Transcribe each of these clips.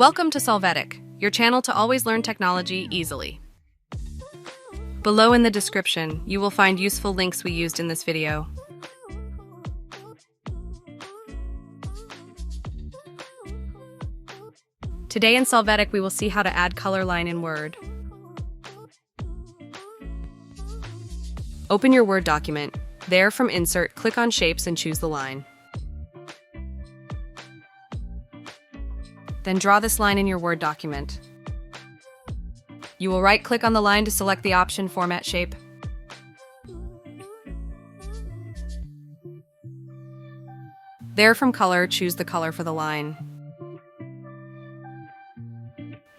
Welcome to Solvetic, your channel to always learn technology easily. Below in the description, you will find useful links we used in this video. Today in Solvetic, we will see how to add color line in Word. Open your Word document. There, from Insert, click on Shapes and choose the line. Then draw this line in your Word document. You will right-click on the line to select the option Format Shape. There, from Color, choose the color for the line.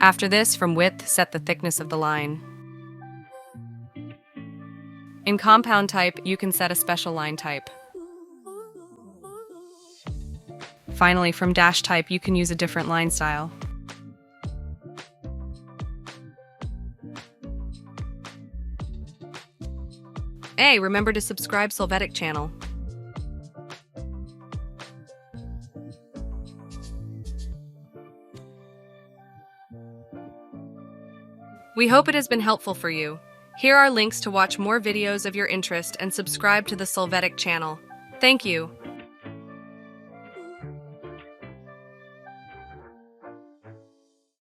After this, from Width, set the thickness of the line. In Compound Type, you can set a special line type. Finally, from Dash Type, you can use a different line style. Hey, remember to subscribe Solvetic channel. We hope it has been helpful for you. Here are links to watch more videos of your interest and subscribe to the Solvetic channel. Thank you.